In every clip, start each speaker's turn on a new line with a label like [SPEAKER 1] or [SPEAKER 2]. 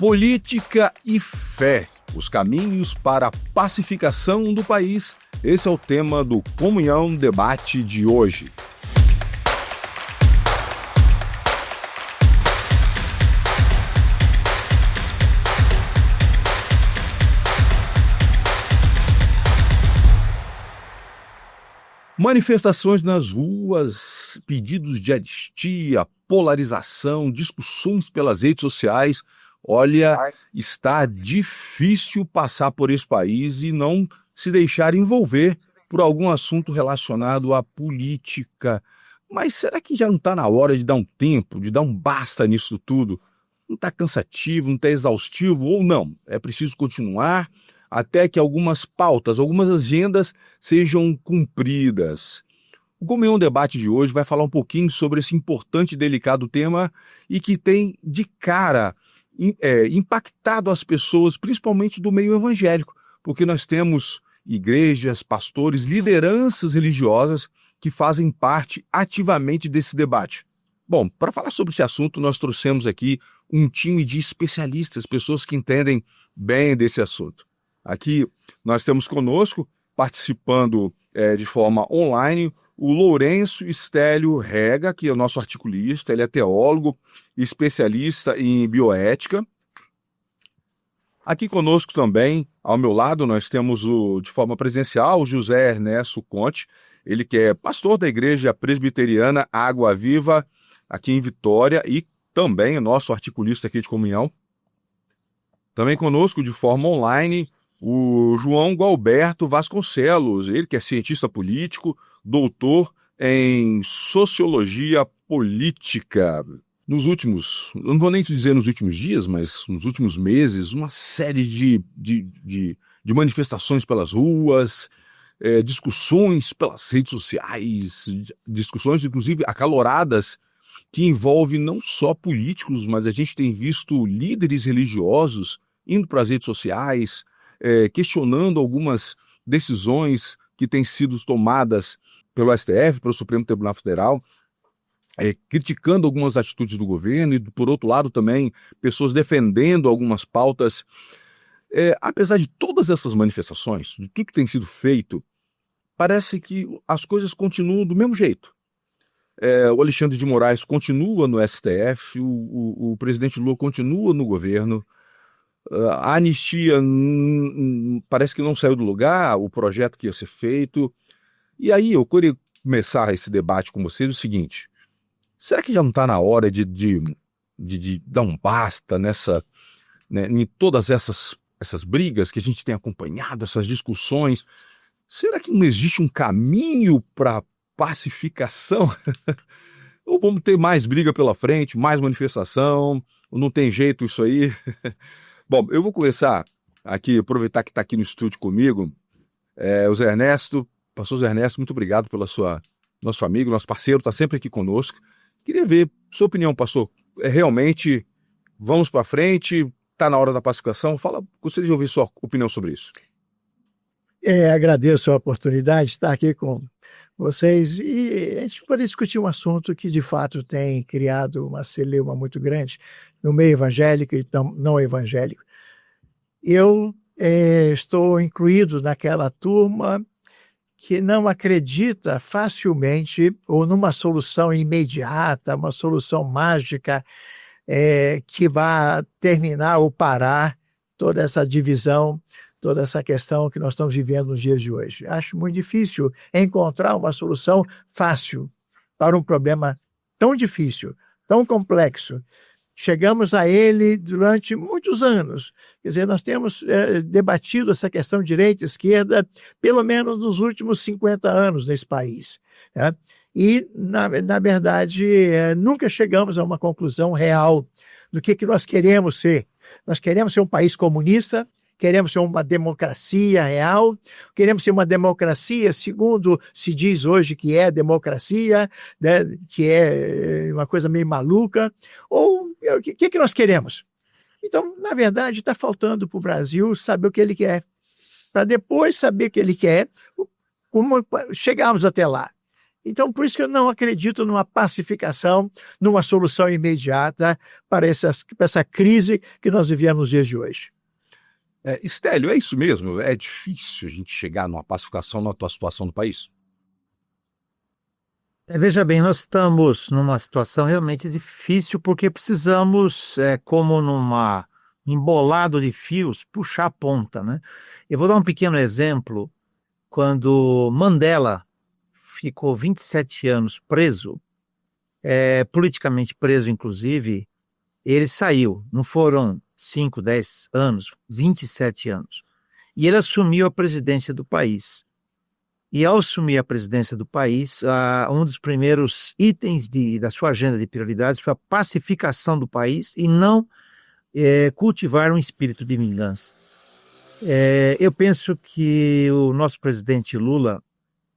[SPEAKER 1] Política e fé, os caminhos para a pacificação do país. Esse é o tema do Comunhão Debate de hoje. Manifestações nas ruas, pedidos de anistia, polarização, discussões pelas redes sociais. Olha, está difícil passar por esse país e não se deixar envolver por algum assunto relacionado à política. Mas será que já não está na hora de dar um tempo, de dar um basta nisso tudo? Não está cansativo, não está exaustivo ou não? É preciso continuar até que algumas pautas, algumas agendas sejam cumpridas. O Comunhão Debate de hoje vai falar um pouquinho sobre esse importante e delicado tema e que tem de cara impactado as pessoas, principalmente do meio evangélico, porque nós temos igrejas, pastores, lideranças religiosas que fazem parte ativamente desse debate. Bom, para falar sobre esse assunto, nós trouxemos aqui um time de especialistas, pessoas que entendem bem desse assunto. Aqui nós temos conosco, participando de forma online, o Lourenço Estélio Rega, que é o nosso articulista, ele é teólogo, especialista em bioética. Aqui conosco também, ao meu lado, nós temos de forma presencial, o José Ernesto Conte, ele que é pastor da Igreja Presbiteriana Água Viva, aqui em Vitória, e também nosso articulista aqui de comunhão. Também conosco, de forma online, o João Gualberto Vasconcelos, ele que é cientista político, doutor em sociologia política. Nos últimos, não vou nem dizer nos últimos dias, mas nos últimos meses, uma série de manifestações pelas ruas, discussões pelas redes sociais, discussões inclusive acaloradas, que envolvem não só políticos, mas a gente tem visto líderes religiosos indo para as redes sociais, questionando algumas decisões que têm sido tomadas pelo STF, pelo Supremo Tribunal Federal, criticando algumas atitudes do governo e, por outro lado, também pessoas defendendo algumas pautas. Apesar de todas essas manifestações, de tudo que tem sido feito, parece que as coisas continuam do mesmo jeito. O Alexandre de Moraes continua no STF, o presidente Lula continua no governo, a anistia parece que não saiu do lugar, o projeto que ia ser feito. E aí eu queria começar esse debate com vocês o seguinte: será que já não está na hora de dar um basta em todas essas brigas que a gente tem acompanhado, essas discussões? Será que não existe um caminho para pacificação? Ou vamos ter mais briga pela frente, mais manifestação? Ou não tem jeito isso aí? Bom, eu vou começar aqui, aproveitar que está aqui no estúdio comigo, o Zé Ernesto. Pastor Zé Ernesto, muito obrigado pela nosso amigo, nosso parceiro, está sempre aqui conosco. Queria ver sua opinião, pastor. Realmente, vamos para frente? Está na hora da pacificação? Gostaria de ouvir sua opinião sobre isso.
[SPEAKER 2] Agradeço a oportunidade de estar aqui com vocês e a gente poder discutir um assunto que, de fato, tem criado uma celeuma muito grande no meio evangélico e não evangélico. Eu estou incluído naquela turma que não acredita facilmente ou numa solução imediata, uma solução mágica que vá terminar ou parar toda essa divisão, toda essa questão que nós estamos vivendo nos dias de hoje. Acho muito difícil encontrar uma solução fácil para um problema tão difícil, tão complexo. Chegamos a ele durante muitos anos. Quer dizer, nós temos debatido essa questão de direita e esquerda pelo menos nos últimos 50 anos nesse país, né? E, na verdade, nunca chegamos a uma conclusão real do que nós queremos ser. Nós queremos ser um país comunista, queremos ser uma democracia real, queremos ser uma democracia segundo se diz hoje que é democracia, né, que é uma coisa meio maluca, ou o que nós queremos? Então, na verdade, está faltando para o Brasil saber o que ele quer, para depois saber o que ele quer, como chegarmos até lá. Então, por isso que eu não acredito numa pacificação, numa solução imediata para essa crise que nós vivemos nos dias de hoje.
[SPEAKER 1] Stélio, é isso mesmo? É difícil a gente chegar numa pacificação na atual situação do país?
[SPEAKER 3] Veja bem, nós estamos numa situação realmente difícil porque precisamos, como numa embolado de fios, puxar a ponta, né? Eu vou dar um pequeno exemplo. Quando Mandela ficou 27 anos preso, politicamente preso inclusive, ele saiu. Não foram 5, 10 anos, 27 anos. E ele assumiu a presidência do país. E ao assumir a presidência do país, um dos primeiros itens da sua agenda de prioridades foi a pacificação do país e não cultivar um espírito de vingança. Eu penso que o nosso presidente Lula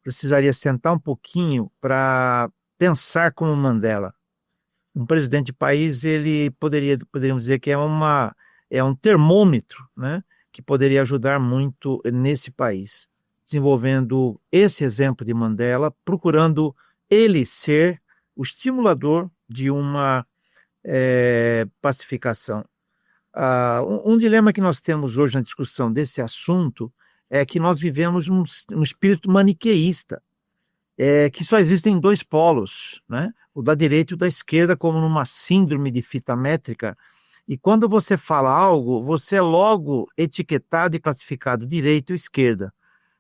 [SPEAKER 3] precisaria sentar um pouquinho para pensar como Mandela. Um presidente de país, ele poderíamos dizer que é um termômetro, né, que poderia ajudar muito nesse país, desenvolvendo esse exemplo de Mandela, procurando ele ser o estimulador de uma pacificação. Um dilema que nós temos hoje na discussão desse assunto é que nós vivemos um espírito maniqueísta, que só existem dois polos, né? O da direita e o da esquerda, como numa síndrome de fita métrica. E quando você fala algo, você é logo etiquetado e classificado direita ou esquerda.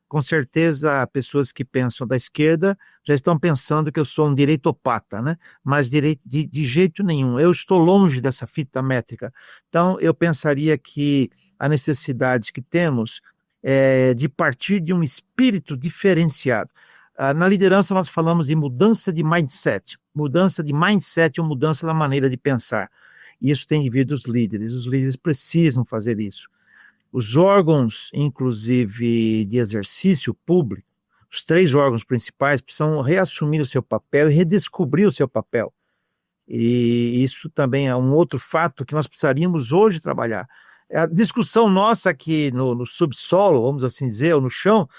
[SPEAKER 3] Com certeza, pessoas que pensam da esquerda já estão pensando que eu sou um direitopata, né? Mas de jeito nenhum. Eu estou longe dessa fita métrica. Então, eu pensaria que a necessidade que temos é de partir de um espírito diferenciado. Na liderança, nós falamos de mudança de mindset. Mudança de mindset ou mudança da maneira de pensar. E isso tem de vir dos líderes. Os líderes precisam fazer isso. Os órgãos, inclusive de exercício público, os 3 órgãos principais precisam reassumir o seu papel e redescobrir o seu papel. E isso também é um outro fato que nós precisaríamos hoje trabalhar. A discussão nossa aqui no subsolo, vamos assim dizer, ou no chão,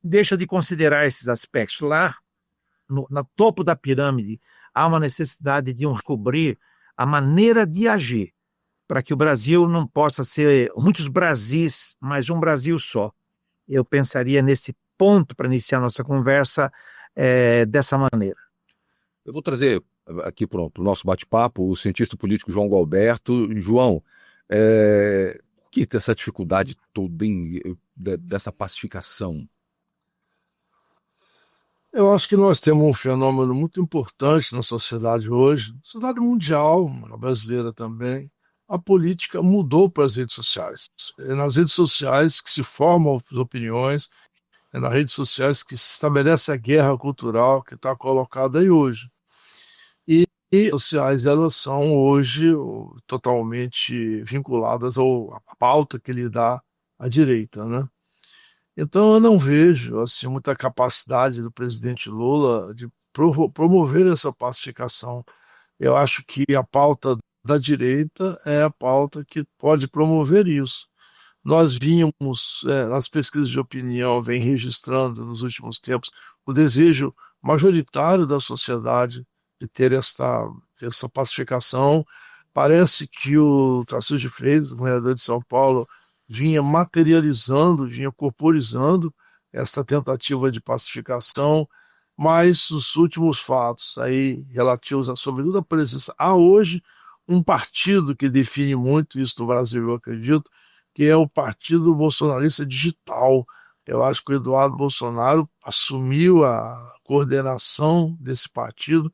[SPEAKER 3] deixa de considerar esses aspectos. Lá, no topo da pirâmide, há uma necessidade de cobrir a maneira de agir, para que o Brasil não possa ser muitos Brasis, mas um Brasil só. Eu pensaria nesse ponto para iniciar nossa conversa dessa maneira.
[SPEAKER 1] Eu vou trazer aqui para o nosso bate-papo o cientista político João Gualberto. João, por que tem essa dificuldade toda dessa pacificação?
[SPEAKER 4] Eu acho que nós temos um fenômeno muito importante na sociedade hoje, na sociedade mundial, na brasileira também. A política mudou para as redes sociais. É nas redes sociais que se formam as opiniões, é nas redes sociais que se estabelece a guerra cultural que está colocada aí hoje. E as sociais, elas são hoje totalmente vinculadas à pauta que lhe dá a direita, né? Então eu não vejo assim, muita capacidade do presidente Lula de promover essa pacificação. Eu acho que a pauta da direita é a pauta que pode promover isso. Nós vimos, nas pesquisas de opinião, vem registrando nos últimos tempos o desejo majoritário da sociedade de ter essa pacificação. Parece que o Tarcísio de Freitas, governador de São Paulo, vinha materializando, vinha corporizando essa tentativa de pacificação, mas os últimos fatos aí relativos, sobretudo à presença, há hoje um partido que define muito isso no Brasil, eu acredito, que é o Partido Bolsonarista Digital. Eu acho que o Eduardo Bolsonaro assumiu a coordenação desse partido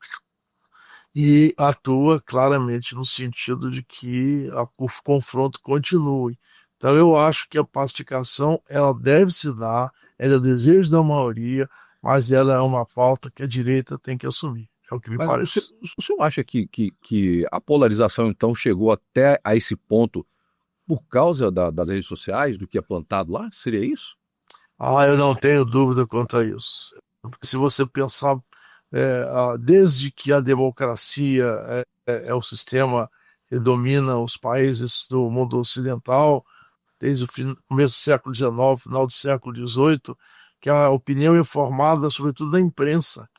[SPEAKER 4] e atua claramente no sentido de que o confronto continue. Então eu acho que a pacificação ela deve se dar, ela é o desejo da maioria, mas ela é uma pauta que a direita tem que assumir. É o que me parece.
[SPEAKER 1] O senhor acha que a polarização então chegou até a esse ponto por causa das redes sociais, do que é plantado lá? Seria isso?
[SPEAKER 4] Eu não tenho dúvida quanto a isso. Se você pensar, desde que a democracia é o sistema que domina os países do mundo ocidental, desde o começo do século XIX, final do século XVIII, que a opinião é formada sobretudo da imprensa.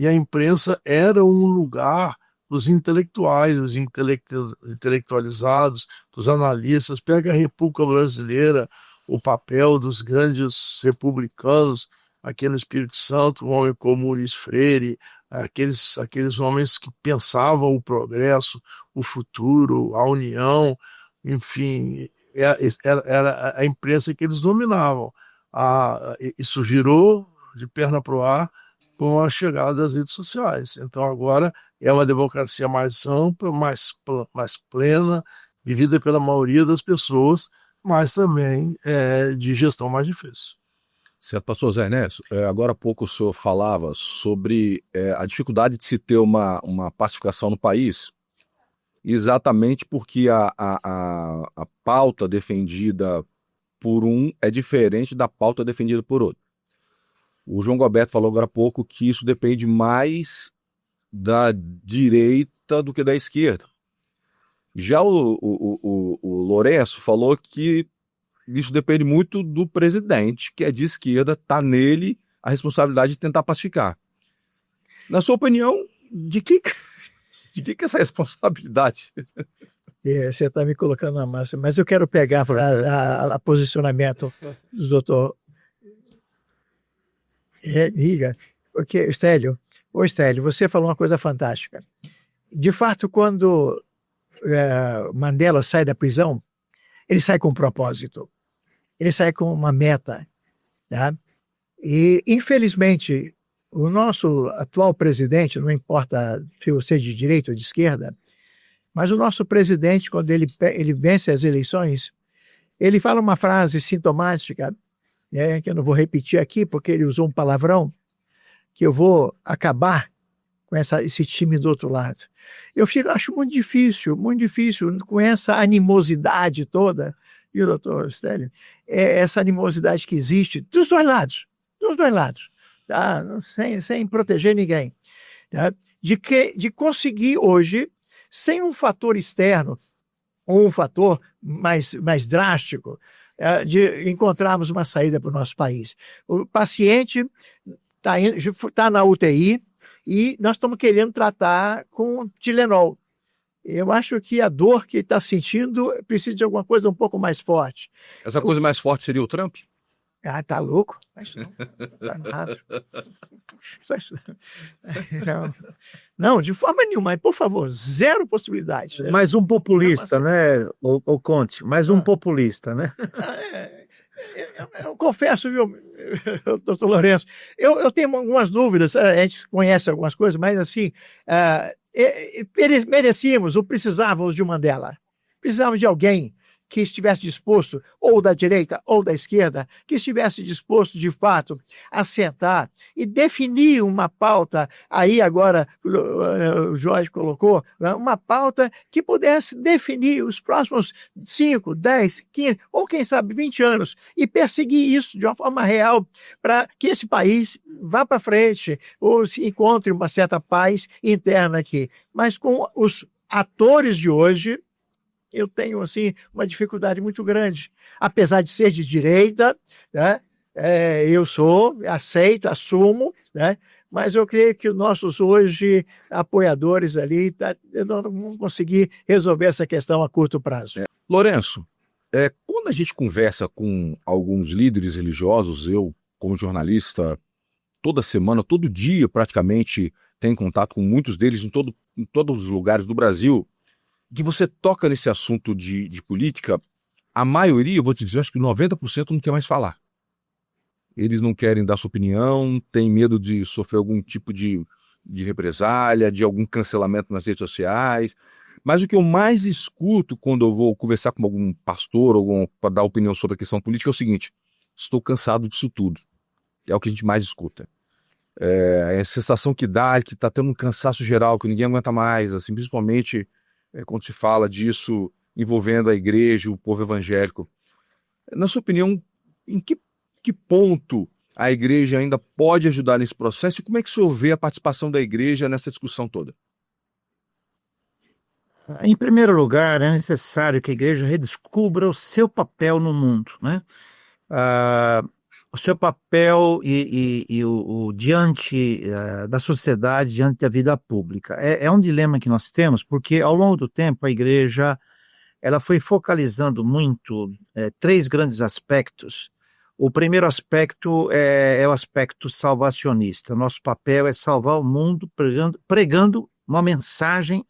[SPEAKER 4] e a imprensa era um lugar dos intelectuais, dos intelectualizados, dos analistas. Pega a República Brasileira, o papel dos grandes republicanos, aqui no Espírito Santo, um homem como Ulisses Freire, aqueles homens que pensavam o progresso, o futuro, a união, enfim, era a imprensa que eles dominavam. Isso girou de perna para o ar com a chegada das redes sociais. Então agora é uma democracia mais ampla, mais plena, vivida pela maioria das pessoas, mas também de gestão mais difícil.
[SPEAKER 1] Certo, pastor Zé Ernesto, agora há pouco o senhor falava sobre a dificuldade de se ter uma pacificação no país, exatamente porque a pauta defendida por um é diferente da pauta defendida por outro. O João Goberto falou agora há pouco que isso depende mais da direita do que da esquerda. Já o Lourenço falou que isso depende muito do presidente, que é de esquerda, está nele a responsabilidade de tentar pacificar. Na sua opinião, de que é essa responsabilidade?
[SPEAKER 2] Você está me colocando na massa, mas eu quero pegar o posicionamento do doutor Riga, porque, Stélio, você falou uma coisa fantástica. De fato, quando Mandela sai da prisão, ele sai com um propósito, ele sai com uma meta. Tá? E, infelizmente, o nosso atual presidente, não importa se você é de direita ou de esquerda, mas o nosso presidente, quando ele vence as eleições, ele fala uma frase sintomática, que eu não vou repetir aqui, porque ele usou um palavrão, que eu vou acabar com esse time do outro lado. Acho muito difícil, com essa animosidade toda, viu, doutor Stélio? Essa animosidade que existe dos dois lados, tá? Sem proteger ninguém, tá? De conseguir hoje, sem um fator externo, ou um fator mais drástico, de encontrarmos uma saída para o nosso país. O paciente está na UTI e nós estamos querendo tratar com Tilenol. Eu acho que a dor que está sentindo precisa de alguma coisa um pouco mais forte.
[SPEAKER 1] Essa coisa mais forte seria o Trump?
[SPEAKER 2] Tá louco? Mas não. Tá nada. Não, de forma nenhuma. Por favor, zero possibilidade.
[SPEAKER 3] Mais um populista, né, o Conte? Mais um populista, né?
[SPEAKER 2] Eu confesso, viu, doutor Lourenço, eu tenho algumas dúvidas, a gente conhece algumas coisas, mas assim, merecíamos ou precisávamos de um Mandela. Precisávamos de alguém que estivesse disposto, ou da direita ou da esquerda, que estivesse disposto, de fato, a sentar e definir uma pauta, aí agora o Jorge colocou, uma pauta que pudesse definir os próximos 5, 10, 15, ou quem sabe 20 anos, e perseguir isso de uma forma real, para que esse país vá para frente, ou se encontre uma certa paz interna aqui. Mas com os atores de hoje, eu tenho, assim, uma dificuldade muito grande. Apesar de ser de direita, né, eu aceito, assumo, né, mas eu creio que os nossos, hoje, apoiadores ali, não vão conseguir resolver essa questão a curto prazo.
[SPEAKER 1] Lourenço, quando a gente conversa com alguns líderes religiosos, eu, como jornalista, toda semana, todo dia, praticamente, tenho contato com muitos deles em todos os lugares do Brasil, que você toca nesse assunto de política, a maioria, eu vou te dizer, acho que 90% não quer mais falar. Eles não querem dar sua opinião, têm medo de sofrer algum tipo de represália, de algum cancelamento nas redes sociais. Mas o que eu mais escuto quando eu vou conversar com algum pastor, para dar opinião sobre a questão política, é o seguinte: estou cansado disso tudo. É o que a gente mais escuta. A sensação que dá é que está tendo um cansaço geral, que ninguém aguenta mais, assim, principalmente quando se fala disso envolvendo a igreja, o povo evangélico. Na sua opinião, em que ponto a igreja ainda pode ajudar nesse processo e como é que o senhor vê a participação da igreja nessa discussão toda?
[SPEAKER 3] Em primeiro lugar, é necessário que a igreja redescubra o seu papel no mundo, né? o seu papel e o diante da sociedade, diante da vida pública. É um dilema que nós temos, porque ao longo do tempo a igreja ela foi focalizando muito três grandes aspectos. O primeiro aspecto é o aspecto salvacionista. Nosso papel é salvar o mundo pregando uma mensagem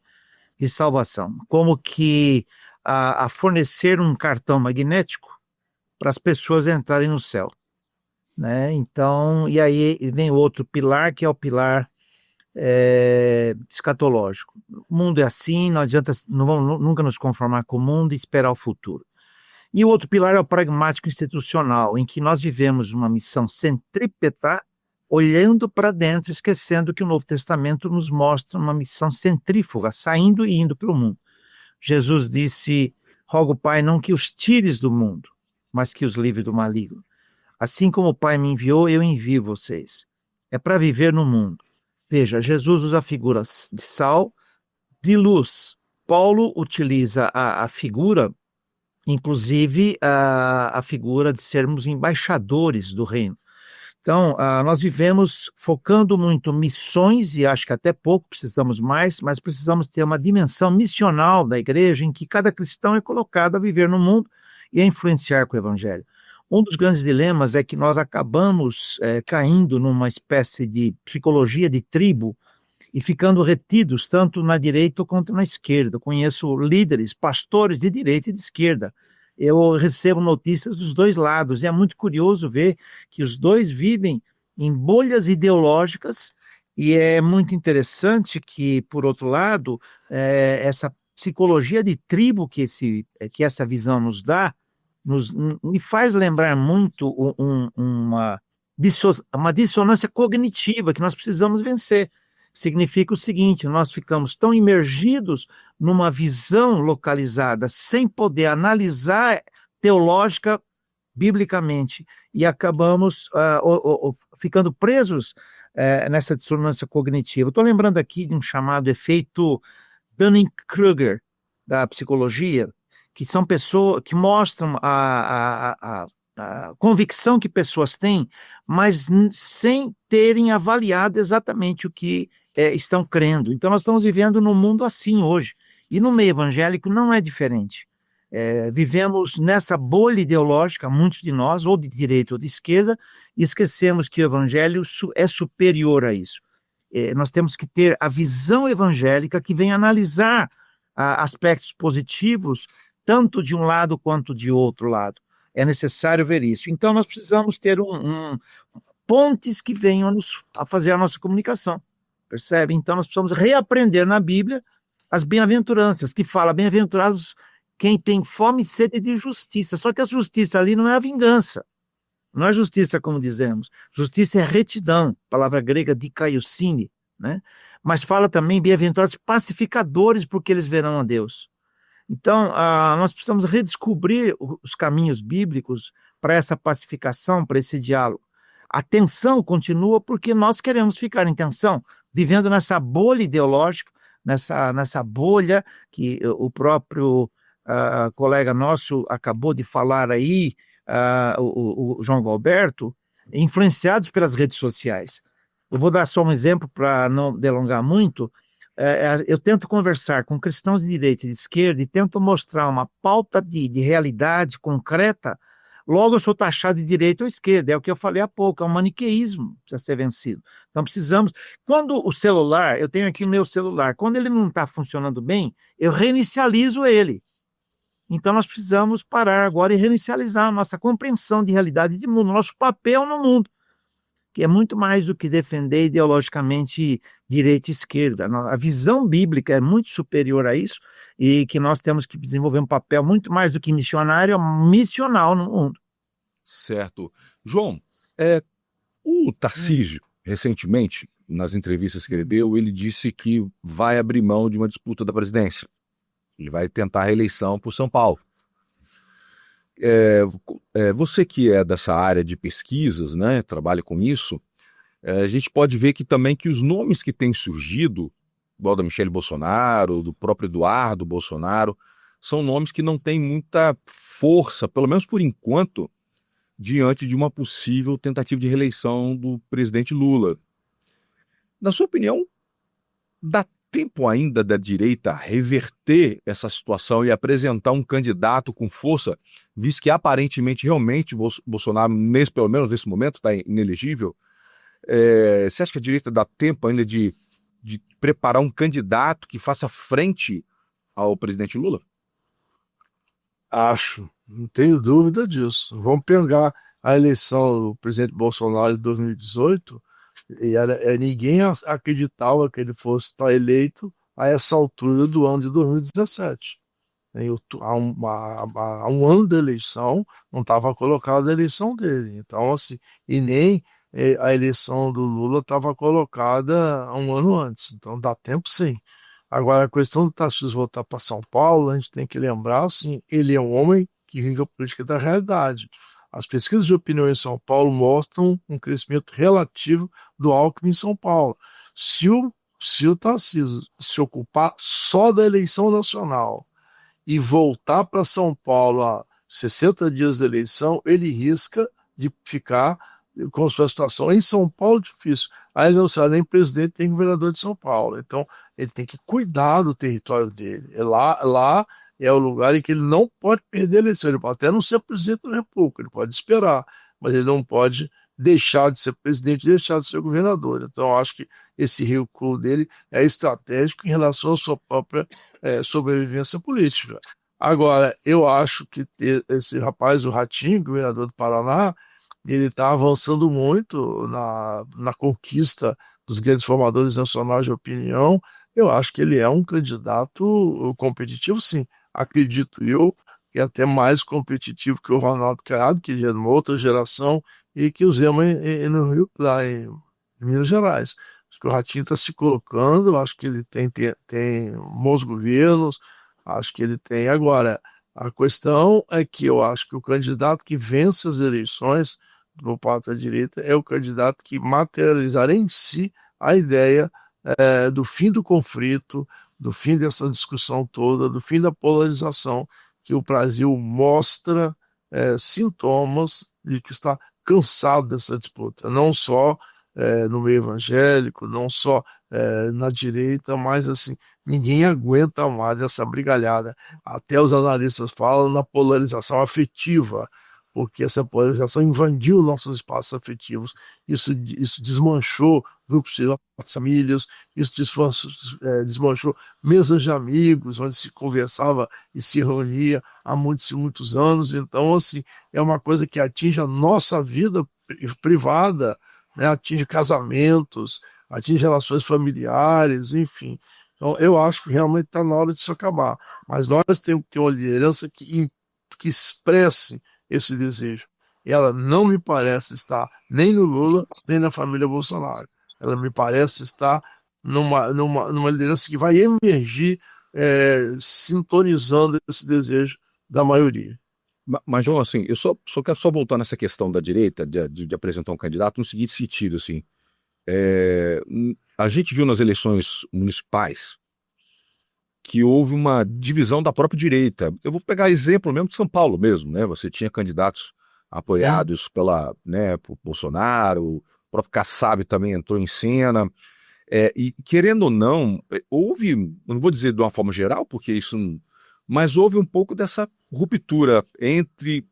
[SPEAKER 3] de salvação, como que a fornecer um cartão magnético para as pessoas entrarem no céu, né? Então, e aí vem o outro pilar, que é o pilar escatológico. O mundo é assim, não adianta, não vamos nunca nos conformar com o mundo e esperar o futuro. E o outro pilar é o pragmático institucional, em que nós vivemos uma missão centrípeta, olhando para dentro, esquecendo que o Novo Testamento nos mostra uma missão centrífuga, saindo e indo pelo mundo. Jesus disse: rogo, Pai, não que os tires do mundo, mas que os livre do maligno. Assim como o Pai me enviou, eu envio vocês. É para viver no mundo. Veja, Jesus usa figuras de sal, de luz. Paulo utiliza a figura, inclusive a figura de sermos embaixadores do reino. Então, nós vivemos focando muito missões, e acho que até pouco precisamos mais, mas precisamos ter uma dimensão missional da igreja, em que cada cristão é colocado a viver no mundo e a influenciar com o evangelho. Um dos grandes dilemas é que nós acabamos caindo numa espécie de psicologia de tribo e ficando retidos tanto na direita quanto na esquerda. Eu conheço líderes, pastores de direita e de esquerda. Eu recebo notícias dos dois lados e é muito curioso ver que os dois vivem em bolhas ideológicas, e é muito interessante que, por outro lado, essa psicologia de tribo que essa visão nos dá, me faz lembrar muito uma dissonância cognitiva que nós precisamos vencer. Significa o seguinte: nós ficamos tão imergidos numa visão localizada, sem poder analisar teológica, biblicamente, e acabamos ficando presos nessa dissonância cognitiva. Estou lembrando aqui de um chamado efeito Dunning-Kruger, da psicologia, que são pessoas que mostram a convicção que pessoas têm, mas sem terem avaliado exatamente o que estão crendo. Então, nós estamos vivendo num mundo assim hoje, e no meio evangélico não é diferente. Vivemos nessa bolha ideológica, muitos de nós, ou de direita ou de esquerda, e esquecemos que o evangelho é superior a isso. Nós temos que ter a visão evangélica que vem analisar aspectos positivos, tanto de um lado quanto de outro lado. É necessário ver isso. Então, nós precisamos ter pontes que venham a fazer a nossa comunicação, percebe? Então, nós precisamos reaprender na Bíblia as bem-aventuranças, que fala: bem-aventurados quem tem fome e sede de justiça. Só que a justiça ali não é a vingança, não é justiça como dizemos. Justiça é retidão, palavra grega dikaiosine, né? Mas fala também: bem-aventurados pacificadores, porque eles verão a Deus. Então, nós precisamos redescobrir os caminhos bíblicos para essa pacificação, para esse diálogo. A tensão continua porque nós queremos ficar em tensão, vivendo nessa bolha ideológica, nessa bolha que o próprio colega nosso acabou de falar aí, o João Valberto, influenciados pelas redes sociais. Eu vou dar só um exemplo para não delongar muito. Eu tento conversar com cristãos de direita e de esquerda e tento mostrar uma pauta de realidade concreta. Logo eu sou taxado de direita ou esquerda, é o que eu falei há pouco, é um maniqueísmo, precisa ser vencido. Então precisamos, quando o celular, eu tenho aqui o meu celular, quando ele não está funcionando bem, eu reinicializo ele. Então nós precisamos parar agora e reinicializar a nossa compreensão de realidade de mundo, nosso papel no mundo, que é muito mais do que defender ideologicamente direita e esquerda. A visão bíblica é muito superior a isso, e que nós temos que desenvolver um papel muito mais do que missionário, missional no mundo.
[SPEAKER 1] Certo. João, o Tarcísio, recentemente, nas entrevistas que ele deu, ele disse que vai abrir mão de uma disputa da presidência. Ele vai tentar a reeleição por São Paulo. Você que é dessa área de pesquisas, né, trabalha com isso, a gente pode ver que também que os nomes que têm surgido, igual da Michele Bolsonaro, do próprio Eduardo Bolsonaro, são nomes que não têm muita força, pelo menos por enquanto, diante de uma possível tentativa de reeleição do presidente Lula. Na sua opinião, dá tempo ainda da direita reverter essa situação e apresentar um candidato com força, visto que aparentemente, realmente, Bolsonaro, pelo menos nesse momento, está inelegível? Você acha que a direita dá tempo ainda de preparar um candidato que faça frente ao presidente Lula?
[SPEAKER 4] Acho, não tenho dúvida disso. Vamos pegar a eleição do presidente Bolsonaro de 2018, e ninguém acreditava que ele fosse estar eleito a essa altura do ano de 2017. Há um ano da eleição, não estava colocada a eleição dele. Então, assim, e nem a eleição do Lula estava colocada há um ano antes. Então, dá tempo sim. Agora, a questão do Tarcísio voltar para São Paulo, a gente tem que lembrar, assim, ele é um homem que vive a política da realidade. As pesquisas de opinião em São Paulo mostram um crescimento relativo do Alckmin em São Paulo. Se o Tarcísio se ocupar só da eleição nacional e voltar para São Paulo a 60 dias da eleição, ele risca de ficar com sua situação. Em São Paulo, difícil. Aí ele não será nem presidente, nem governador de São Paulo. Então, ele tem que cuidar do território dele. Lá é o lugar em que ele não pode perder a eleição. Ele pode até não ser presidente da República, ele pode esperar, mas ele não pode deixar de ser presidente, deixar de ser governador. Então, eu acho que esse recuo dele é estratégico em relação à sua própria sobrevivência política. Agora, eu acho que esse rapaz, o Ratinho, governador do Paraná, ele está avançando muito na conquista dos grandes formadores nacionais de opinião. Eu acho que ele é um candidato competitivo, sim. Acredito eu que é até mais competitivo que o Ronaldo Caiado, que é de uma outra geração, e que o Zema no Rio, lá em Minas Gerais. Acho que o Ratinho está se colocando, acho que ele tem bons governos, acho que ele tem. Agora, a questão é que eu acho que o candidato que vence as eleições do parte da direita é o candidato que materializar em si a ideia do fim do conflito, do fim dessa discussão toda, do fim da polarização, que o Brasil mostra sintomas de que está cansado dessa disputa, não só no meio evangélico, não só na direita, mas assim, ninguém aguenta mais essa brigalhada. Até os analistas falam na polarização afetiva, porque essa polarização invadiu nossos espaços afetivos. Isso desmanchou grupos de famílias, isso desmanchou mesas de amigos, onde se conversava e se reunia há muitos e muitos anos. Então, assim, é uma coisa que atinge a nossa vida privada, né? Atinge casamentos, atinge relações familiares, enfim. Então, eu acho que realmente está na hora disso acabar. Mas nós temos que ter uma liderança que expresse esse desejo. Ela não me parece estar nem no Lula, nem na família Bolsonaro. Ela me parece estar numa liderança que vai emergir sintonizando esse desejo da maioria.
[SPEAKER 1] Mas, João, assim, eu só quero voltar nessa questão da direita, de apresentar um candidato, no seguinte sentido, assim. A gente viu nas eleições municipais que houve uma divisão da própria direita. Eu vou pegar exemplo mesmo de São Paulo mesmo, né? Você tinha candidatos apoiados por Bolsonaro, o próprio Kassab também entrou em cena. E querendo ou não, houve, não vou dizer de uma forma geral, porque isso, mas houve um pouco dessa ruptura entre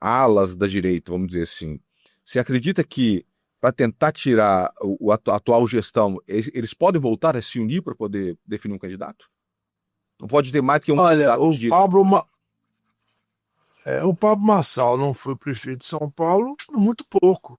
[SPEAKER 1] alas da direita, vamos dizer assim. Você acredita que para tentar tirar a atual gestão, eles podem voltar a se unir para poder definir um candidato? Não pode ter mais que um candidato de direita.
[SPEAKER 4] O Pablo Marçal não foi prefeito de São Paulo muito pouco.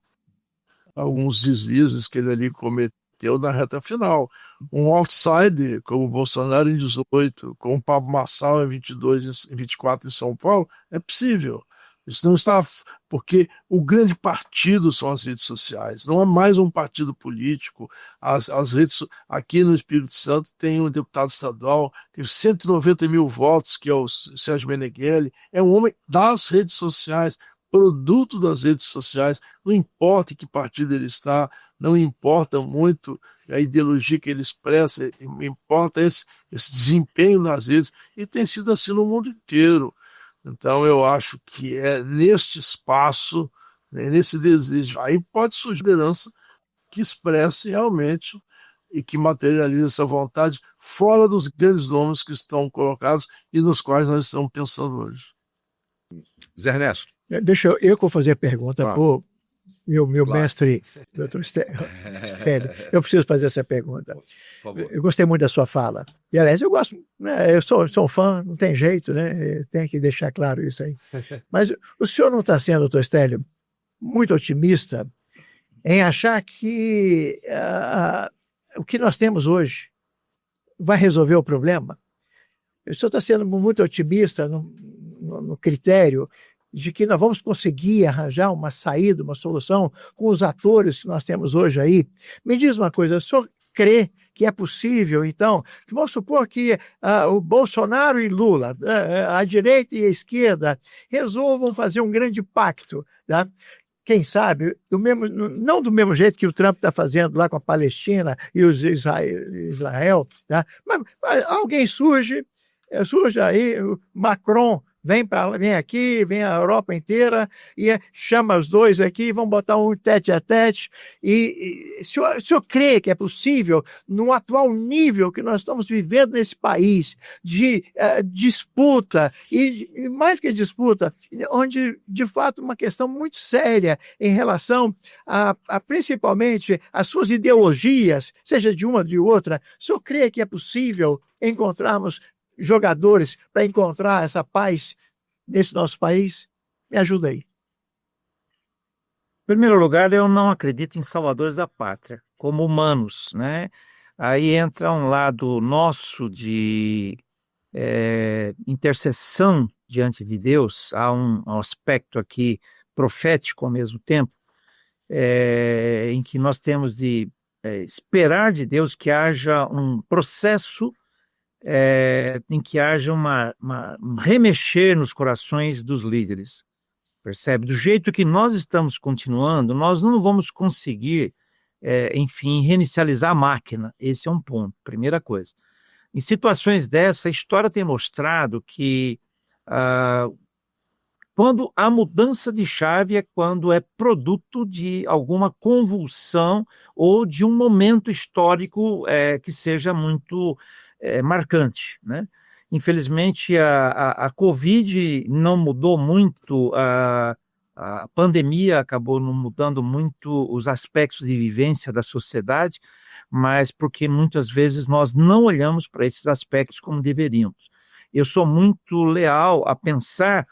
[SPEAKER 4] Alguns deslizes que ele ali cometeu na reta final. Um outsider como o Bolsonaro em 18, como o Pablo Marçal em 22, em 24 em São Paulo, é possível. Isso não está, porque o grande partido são as redes sociais, não é mais um partido político. As redes, aqui no Espírito Santo tem um deputado estadual, tem 190 mil votos, que é o Sérgio Meneghelli, é um homem das redes sociais, produto das redes sociais, não importa em que partido ele está, não importa muito a ideologia que ele expressa, importa esse desempenho nas redes, e tem sido assim no mundo inteiro. Então, eu acho que é neste espaço, né, nesse desejo, aí pode surgir liderança que expresse realmente e que materialize essa vontade fora dos grandes nomes que estão colocados e nos quais nós estamos pensando hoje.
[SPEAKER 1] Zé Ernesto.
[SPEAKER 2] Deixa eu que vou fazer a pergunta
[SPEAKER 1] Claro.
[SPEAKER 2] para meu
[SPEAKER 1] Claro.
[SPEAKER 2] mestre, doutor Stélio. Eu preciso fazer essa pergunta.
[SPEAKER 1] Por favor.
[SPEAKER 2] Eu gostei muito da sua fala. E, aliás, eu gosto, né, eu sou um fã, não tem jeito, né? Tem que deixar claro isso aí. Mas o senhor não está sendo, doutor Stélio, muito otimista em achar que o que nós temos hoje vai resolver o problema? O senhor está sendo muito otimista no critério de que nós vamos conseguir arranjar uma saída, uma solução com os atores que nós temos hoje aí. Me diz uma coisa, o senhor crê que é possível, então, que vamos supor que o Bolsonaro e Lula, a direita e a esquerda, resolvam fazer um grande pacto, tá? Quem sabe, não do mesmo jeito que o Trump está fazendo lá com a Palestina e os Israel, tá? Mas alguém surge aí, o Macron vem aqui, vem a Europa inteira e chama os dois aqui, vão botar um tete a tete. O senhor crê que é possível, no atual nível que nós estamos vivendo nesse país, de disputa, e mais que disputa, onde, de fato, uma questão muito séria em relação a principalmente as suas ideologias, seja de uma ou de outra, o senhor crê que é possível encontrarmos jogadores para encontrar essa paz nesse nosso país? Me ajuda aí.
[SPEAKER 3] Em primeiro lugar, eu não acredito em salvadores da pátria, como humanos, né? Aí entra um lado nosso de intercessão diante de Deus, há um aspecto aqui profético ao mesmo tempo, em que nós temos de esperar de Deus que haja um processo em que haja um remexer nos corações dos líderes, percebe? Do jeito que nós estamos continuando, nós não vamos conseguir, enfim, reinicializar a máquina. Esse é um ponto, primeira coisa. Em situações dessa, a história tem mostrado que quando a mudança de chave é quando é produto de alguma convulsão ou de um momento histórico que seja muito marcante, né? Infelizmente, a Covid não mudou muito, a pandemia acabou não mudando muito os aspectos de vivência da sociedade, mas porque muitas vezes nós não olhamos para esses aspectos como deveríamos. Eu sou muito leal a pensar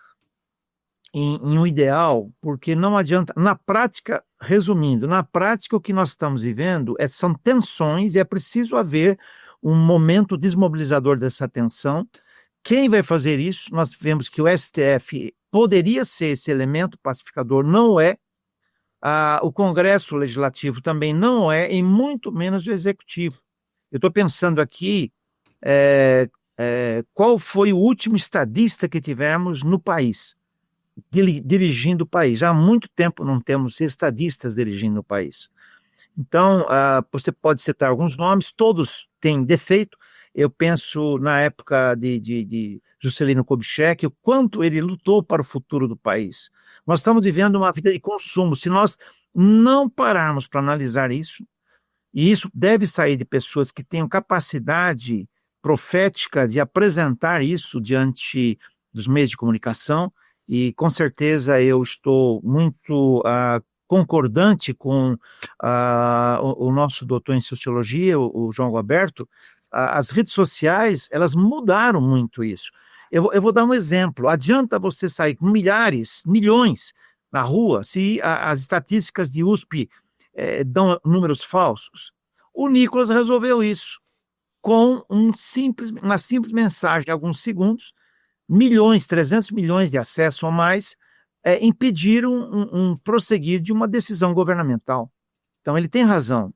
[SPEAKER 3] em um ideal, porque não adianta, na prática, resumindo, na prática o que nós estamos vivendo são tensões e é preciso haver um momento desmobilizador dessa tensão. Quem vai fazer isso? Nós vemos que o STF poderia ser esse elemento pacificador, não é. O Congresso Legislativo também não é, e muito menos o Executivo. Eu estou pensando aqui, qual foi o último estadista que tivemos no país, dirigindo o país? Já há muito tempo não temos estadistas dirigindo o país. Então, você pode citar alguns nomes, todos têm defeito. Eu penso na época de Juscelino Kubitschek, o quanto ele lutou para o futuro do país. Nós estamos vivendo uma vida de consumo. Se nós não pararmos para analisar isso, e isso deve sair de pessoas que tenham capacidade profética de apresentar isso diante dos meios de comunicação, e com certeza eu estou muito concordante com o nosso doutor em sociologia, o João Roberto. As redes sociais, elas mudaram muito isso. Eu vou dar um exemplo. Adianta você sair com milhões na rua, se as estatísticas de USP dão números falsos? O Nicolas resolveu isso com uma simples mensagem de alguns segundos. 300 milhões de acessos ou mais impediram um prosseguir de uma decisão governamental. Então, ele tem razão.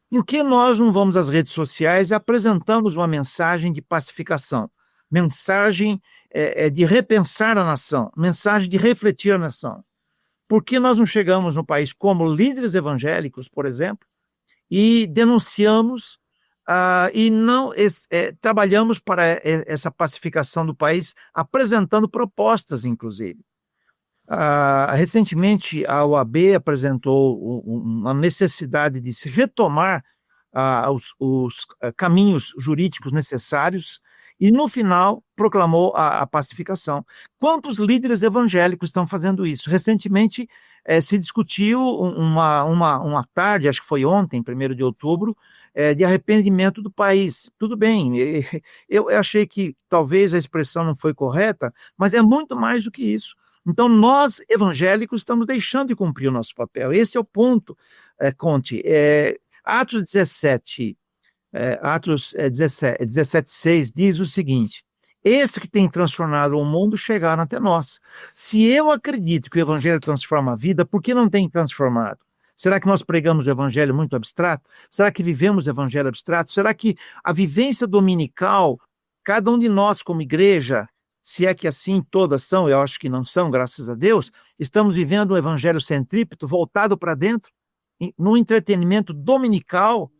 [SPEAKER 3] Por que nós não vamos às redes sociais e apresentamos uma mensagem de pacificação? Mensagem de repensar a nação, mensagem de refletir a nação. Por que nós não chegamos no país como líderes evangélicos, por exemplo, e denunciamos e não trabalhamos para essa pacificação do país, apresentando propostas, inclusive. Recentemente, a OAB apresentou uma necessidade de se retomar os caminhos jurídicos necessários e, no final, proclamou a pacificação. Quantos líderes evangélicos estão fazendo isso? Recentemente, se discutiu uma tarde, acho que foi ontem, 1º de outubro, de arrependimento do país. Tudo bem, eu achei que talvez a expressão não foi correta, mas é muito mais do que isso. Então, nós, evangélicos, estamos deixando de cumprir o nosso papel. Esse é o ponto, Conte. Atos 17:6 diz o seguinte: esse que tem transformado o mundo chegaram até nós. Se eu acredito que o evangelho transforma a vida, por que não tem transformado? Será que nós pregamos o evangelho muito abstrato? Será que vivemos o evangelho abstrato? Será que a vivência dominical, cada um de nós como igreja, se é que assim todas são, eu acho que não são, graças a Deus, estamos vivendo um evangelho centrípeto, voltado para dentro, num entretenimento dominical,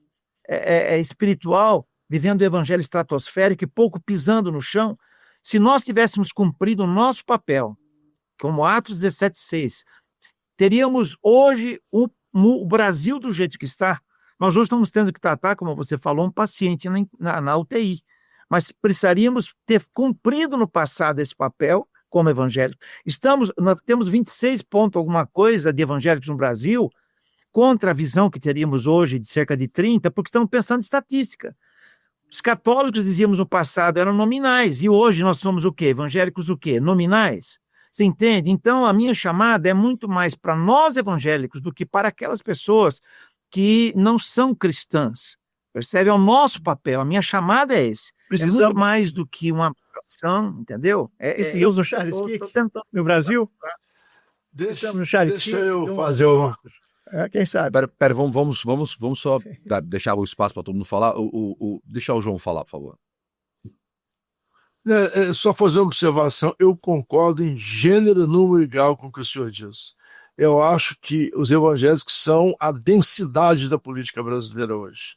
[SPEAKER 3] espiritual, vivendo o evangelho estratosférico e pouco pisando no chão? Se nós tivéssemos cumprido o nosso papel, como Atos 17:6, teríamos hoje o Brasil do jeito que está. Nós hoje estamos tendo que tratar, como você falou, um paciente na UTI, mas precisaríamos ter cumprido no passado esse papel como evangélico. Nós temos 26 pontos alguma coisa de evangélicos no Brasil, contra a visão que teríamos hoje de cerca de 30, porque estamos pensando em estatística. Os católicos, dizíamos no passado, eram nominais, e hoje nós somos o quê? Evangélicos o quê? Nominais. Você entende? Então, a minha chamada é muito mais para nós evangélicos do que para aquelas pessoas que não são cristãs. Percebe? É o nosso papel, a minha chamada é esse. É muito mais do que uma ação, entendeu?
[SPEAKER 2] Esse uso Charles Kick no Brasil?
[SPEAKER 4] Deixa eu fazer uma...
[SPEAKER 2] Quem sabe?
[SPEAKER 1] Pera, vamos só deixar o espaço para todo mundo falar. Deixar o João falar, por favor.
[SPEAKER 4] Só fazer uma observação, eu concordo em gênero, número e grau com o que o senhor diz. Eu acho que os evangélicos são a densidade da política brasileira hoje.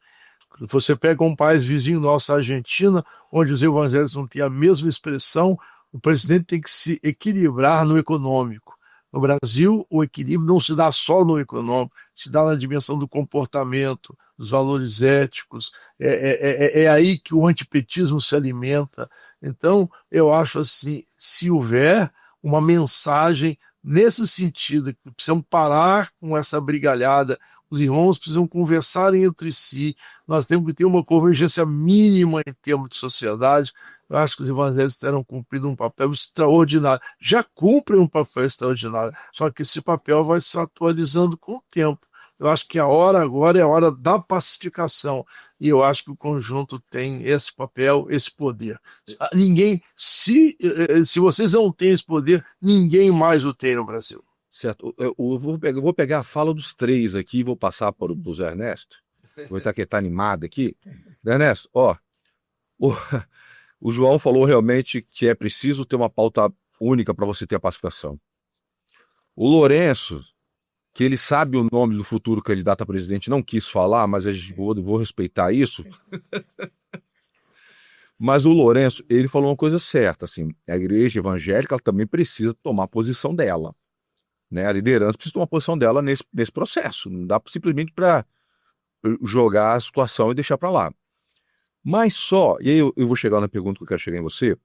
[SPEAKER 4] Você pega um país vizinho nosso, a Argentina, onde os evangélicos não têm a mesma expressão, o presidente tem que se equilibrar no econômico. No Brasil, o equilíbrio não se dá só no econômico, se dá na dimensão do comportamento, dos valores éticos, é aí que o antipetismo se alimenta. Então, eu acho assim, se houver uma mensagem nesse sentido, que precisamos parar com essa brigalhada, os irmãos precisam conversar entre si, nós temos que ter uma convergência mínima em termos de sociedade. Eu acho que os evangélicos terão cumprido um papel extraordinário, já cumprem um papel extraordinário, só que esse papel vai se atualizando com o tempo. Eu acho que a hora agora é a hora da pacificação, e eu acho que o conjunto tem esse papel, esse poder. Ninguém, se vocês não têm esse poder, ninguém mais o tem no Brasil.
[SPEAKER 1] Certo, eu vou pegar a fala dos três aqui e vou passar para o Zé Ernesto. Vou estar que está animado aqui. Zé Ernesto, o João falou realmente que é preciso ter uma pauta única para você ter a pacificação. O Lourenço, que ele sabe o nome do futuro candidato a presidente, não quis falar, mas vou respeitar isso. Mas o Lourenço, ele falou uma coisa certa, assim, a igreja evangélica ela também precisa tomar a posição dela. Né? A liderança precisa tomar a posição dela nesse processo. Não dá simplesmente para jogar a situação e deixar para lá. Mas só, e aí eu vou chegar na pergunta que eu quero chegar em você,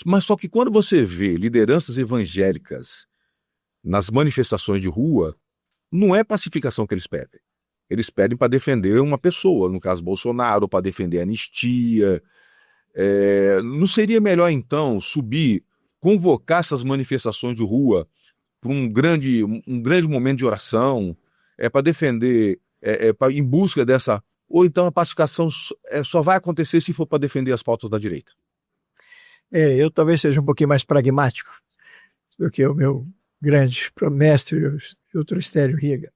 [SPEAKER 1] mas só que quando você vê lideranças evangélicas nas manifestações de rua, não é pacificação que eles pedem. Eles pedem para defender uma pessoa, no caso Bolsonaro, para defender a anistia. Não seria melhor, então, convocar essas manifestações de rua para um grande momento de oração, para defender, em busca dessa... Ou então a pacificação só vai acontecer se for para defender as pautas da direita?
[SPEAKER 2] Eu talvez seja um pouquinho mais pragmático do que o meu grande mestre, o Estélio Riga.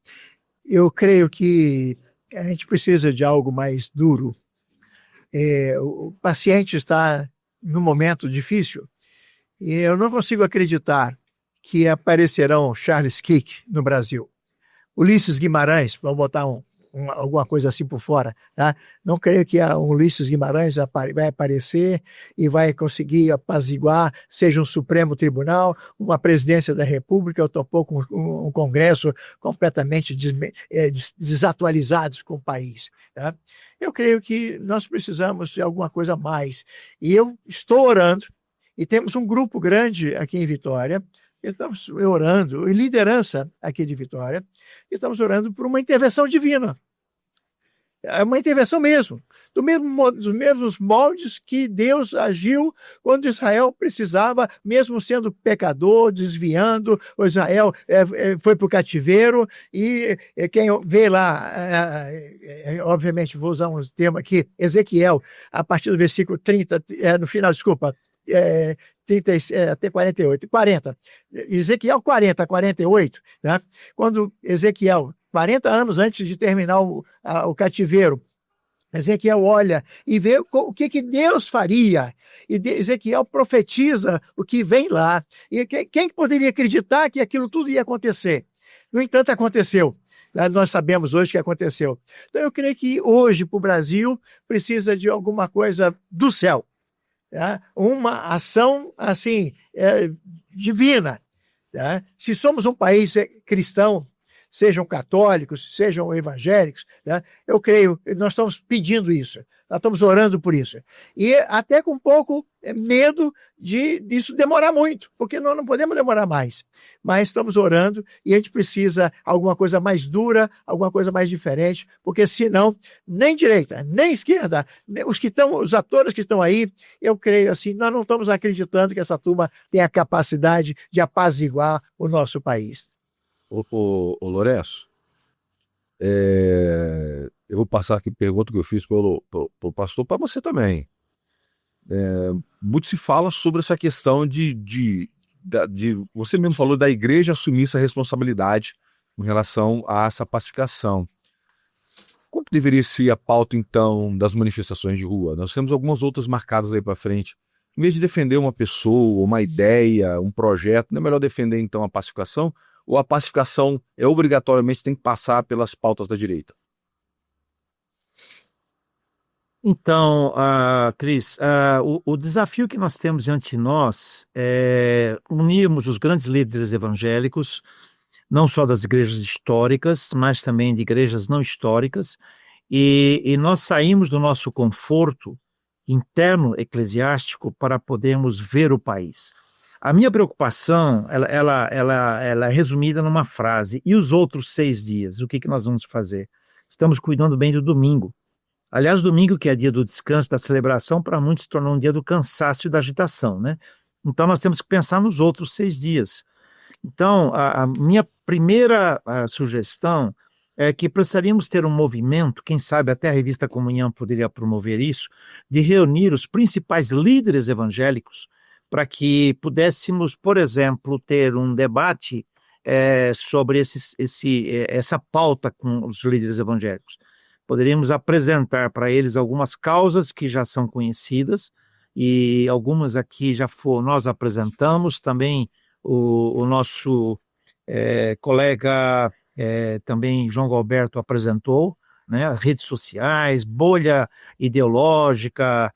[SPEAKER 2] Eu creio que a gente precisa de algo mais duro. O paciente está num momento difícil e eu não consigo acreditar que aparecerão Charles Kick no Brasil. Ulisses Guimarães, vamos botar um alguma coisa assim por fora, tá? Não creio que um Ulisses Guimarães vai aparecer e vai conseguir apaziguar, seja um Supremo Tribunal, uma presidência da República, ou tampouco um Congresso completamente desatualizados com o país, tá? Eu creio que nós precisamos de alguma coisa a mais. E eu estou orando, e temos um grupo grande aqui em Vitória. Estamos orando, em liderança aqui de Vitória, estamos orando por uma intervenção divina. É uma intervenção mesmo, dos mesmos moldes que Deus agiu quando Israel precisava, mesmo sendo pecador, desviando, o Israel foi para o cativeiro, e quem vê lá, obviamente vou usar um termo aqui, Ezequiel, a partir do versículo 30, no final, desculpa, 30, até 48, 40. Ezequiel 40, 48, né? Quando Ezequiel, 40 anos antes de terminar o cativeiro, Ezequiel olha e vê o que Deus faria. E Ezequiel profetiza o que vem lá. E quem poderia acreditar que aquilo tudo ia acontecer? No entanto, aconteceu. Nós sabemos hoje que aconteceu. Então, eu creio que hoje, para o Brasil, precisa de alguma coisa do céu. Tá? Uma ação assim divina. Tá? Se somos um país cristão, sejam católicos, sejam evangélicos, tá? Eu creio que nós estamos pedindo isso, nós estamos orando por isso. E até com um pouco medo disso demorar muito, porque nós não podemos demorar mais. Mas estamos orando e a gente precisa alguma coisa mais dura, alguma coisa mais diferente, porque senão, nem direita, nem esquerda, os atores que estão aí, eu creio assim, nós não estamos acreditando que essa turma tem a capacidade de apaziguar o nosso país.
[SPEAKER 1] Ô Lourenço, eu vou passar aqui pergunta que eu fiz pelo pastor para você também. Muito se fala sobre essa questão de você mesmo falou da igreja assumir essa responsabilidade em relação a essa pacificação. Como deveria ser a pauta, então, das manifestações de rua? Nós temos algumas outras marcadas aí para frente. Em vez de defender uma pessoa, uma ideia, um projeto, não é melhor defender, então, a pacificação? Ou a pacificação obrigatoriamente tem que passar pelas pautas da direita?
[SPEAKER 3] Então, Cris, o desafio que nós temos diante de nós é unirmos os grandes líderes evangélicos, não só das igrejas históricas, mas também de igrejas não históricas, e nós saímos do nosso conforto interno eclesiástico para podermos ver o país. A minha preocupação, ela é resumida numa frase: e os outros 6 dias, o que nós vamos fazer? Estamos cuidando bem do domingo. Aliás, domingo, que é dia do descanso, da celebração, para muitos se tornou um dia do cansaço e da agitação, né? Então, nós temos que pensar nos outros 6 dias. Então, a minha primeira sugestão é que precisaríamos ter um movimento, quem sabe até a revista Comunhão poderia promover isso, de reunir os principais líderes evangélicos para que pudéssemos, por exemplo, ter um debate sobre essa pauta com os líderes evangélicos. Poderíamos apresentar para eles algumas causas que já são conhecidas, e algumas aqui nós apresentamos, também o nosso colega também João Galberto apresentou, né, as redes sociais, bolha ideológica,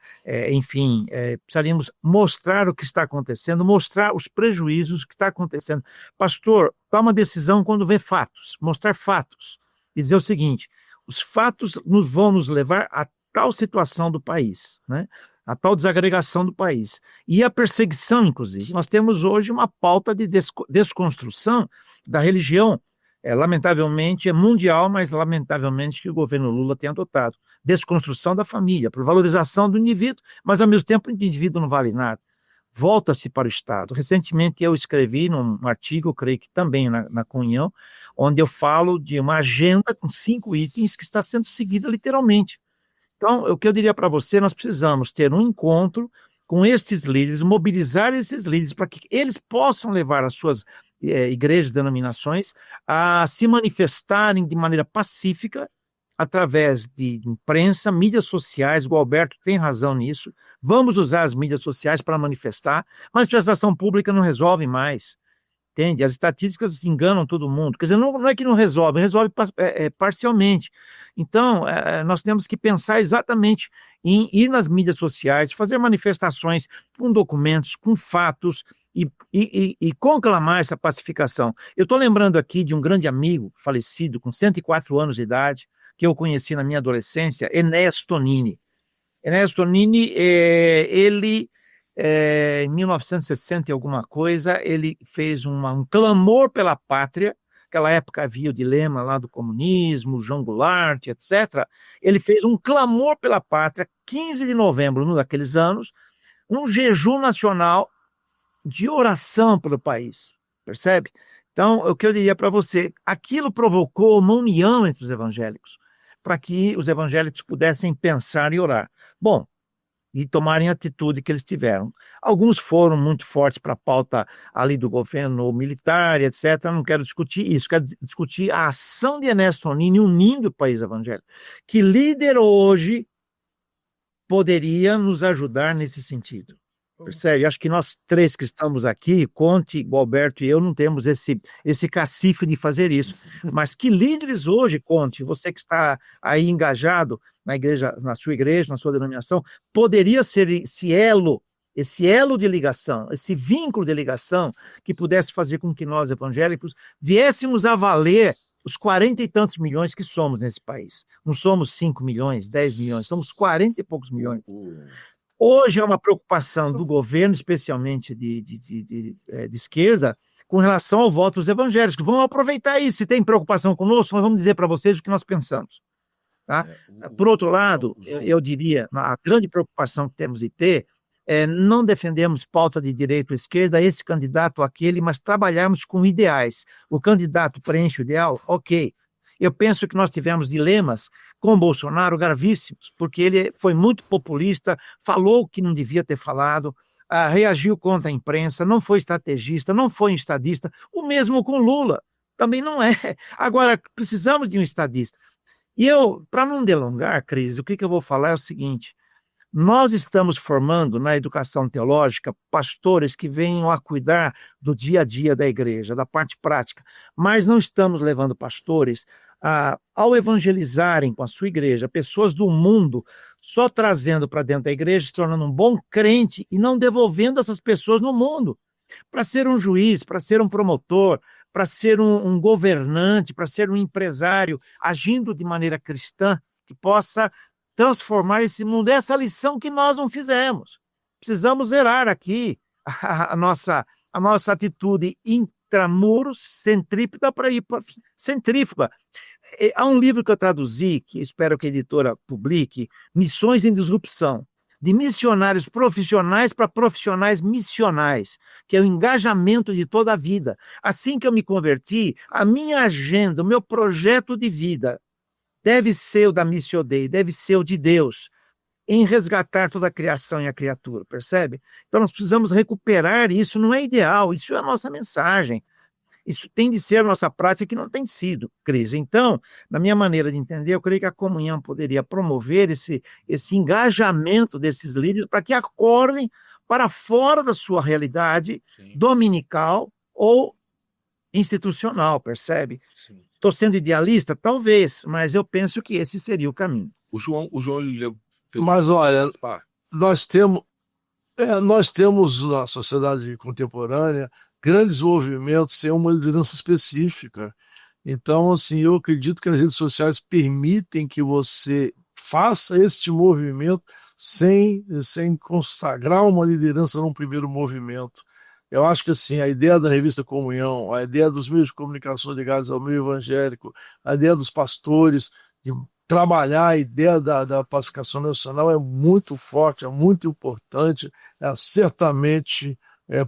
[SPEAKER 3] enfim, precisaríamos mostrar o que está acontecendo, mostrar os prejuízos que está acontecendo. Pastor, toma decisão quando vê fatos, mostrar fatos, e dizer o seguinte: os fatos vão nos levar a tal situação do país, né? A tal desagregação do país. E a perseguição, inclusive. Nós temos hoje uma pauta de desconstrução da religião, lamentavelmente, é mundial, mas lamentavelmente que o governo Lula tem adotado. Desconstrução da família, por valorização do indivíduo, mas ao mesmo tempo o indivíduo não vale nada. Volta-se para o Estado. Recentemente eu escrevi num artigo, creio que também na Comunhão, onde eu falo de uma agenda com 5 itens que está sendo seguida literalmente. Então, o que eu diria para você, nós precisamos ter um encontro com esses líderes, mobilizar esses líderes para que eles possam levar as suas igrejas, denominações, a se manifestarem de maneira pacífica, através de imprensa, mídias sociais. O Alberto tem razão nisso. Vamos usar as mídias sociais para manifestar. Manifestação pública não resolve mais. entende? As estatísticas enganam todo mundo. Quer dizer, não é que não resolve, resolve parcialmente. Então, nós temos que pensar exatamente em ir nas mídias sociais, fazer manifestações com documentos, com fatos e conclamar essa pacificação. Eu estou lembrando aqui de um grande amigo falecido, com 104 anos de idade, que eu conheci na minha adolescência, Enéas Tonini. Enéas Tonini, ele, em 1960 e alguma coisa, ele fez um clamor pela pátria. Naquela época havia o dilema lá do comunismo, João Goulart, etc. Ele fez um clamor pela pátria, 15 de novembro, num daqueles anos, um jejum nacional de oração pelo país, percebe? Então, o que eu diria para você, aquilo provocou uma união entre os evangélicos, para que os evangélicos pudessem pensar e orar. Bom, e tomarem a atitude que eles tiveram. Alguns foram muito fortes para a pauta ali do governo militar, etc. Não quero discutir isso, quero discutir a ação de Enéas Tonini unindo o país evangélico. Que líder hoje poderia nos ajudar nesse sentido? Percebe? Acho que nós três que estamos aqui, Conte, Gualberto e eu, não temos esse cacife de fazer isso. Mas que líderes hoje, Conte, você que está aí engajado na igreja, na sua igreja, na sua denominação, poderia ser esse elo de ligação, esse vínculo de ligação que pudesse fazer com que nós, evangélicos, viéssemos a valer os 40 e tantos milhões que somos nesse país. Não somos 5 milhões, 10 milhões, somos 40 e poucos milhões. Hoje é uma preocupação do governo, especialmente de esquerda, com relação ao voto dos evangélicos. Vamos aproveitar isso. Se tem preocupação conosco, nós vamos dizer para vocês o que nós pensamos. Tá? Por outro lado, eu diria, a grande preocupação que temos de ter é não defendermos pauta de direita ou esquerda, esse candidato ou aquele, mas trabalharmos com ideais. O candidato preenche o ideal? Ok. Eu penso que nós tivemos dilemas com o Bolsonaro gravíssimos, porque ele foi muito populista, falou o que não devia ter falado, reagiu contra a imprensa, não foi estrategista, não foi um estadista, o mesmo com Lula, também não é. Agora, precisamos de um estadista. E eu, para não delongar, Cris, o que eu vou falar é o seguinte, nós estamos formando na educação teológica pastores que venham a cuidar do dia a dia da igreja, da parte prática, mas não estamos levando pastores ao evangelizarem com a sua igreja pessoas do mundo, só trazendo para dentro da igreja, se tornando um bom crente e não devolvendo essas pessoas no mundo, para ser um juiz, para ser um promotor, para ser um governante, para ser um empresário, agindo de maneira cristã, que possa transformar esse mundo. Essa lição que nós não fizemos. Precisamos zerar aqui a nossa atitude intramuros, centrípeta para ir para centrífuga. Há um livro que eu traduzi, que espero que a editora publique, Missões em Disrupção, de missionários profissionais para profissionais missionais, que é o engajamento de toda a vida. Assim que eu me converti, a minha agenda, o meu projeto de vida, deve ser o da Missio Dei, deve ser o de Deus, em resgatar toda a criação e a criatura, percebe? Então nós precisamos recuperar isso, não é ideal, isso é a nossa mensagem. Isso tem de ser a nossa prática, que não tem sido, Cris. Então, na minha maneira de entender, eu creio que a comunhão poderia promover esse engajamento desses líderes para que acordem para fora da sua realidade dominical ou institucional, percebe? Estou sendo idealista? Talvez, mas eu penso que esse seria o caminho.
[SPEAKER 1] O João
[SPEAKER 4] Mas olha, nós temos na sociedade contemporânea grandes movimentos sem uma liderança específica. Então, assim, eu acredito que as redes sociais permitem que você faça este movimento sem consagrar uma liderança num primeiro movimento. Eu acho que assim, a ideia da revista Comunhão, a ideia dos meios de comunicação ligados ao meio evangélico, a ideia dos pastores de trabalhar a ideia da pacificação nacional é muito forte, é muito importante, certamente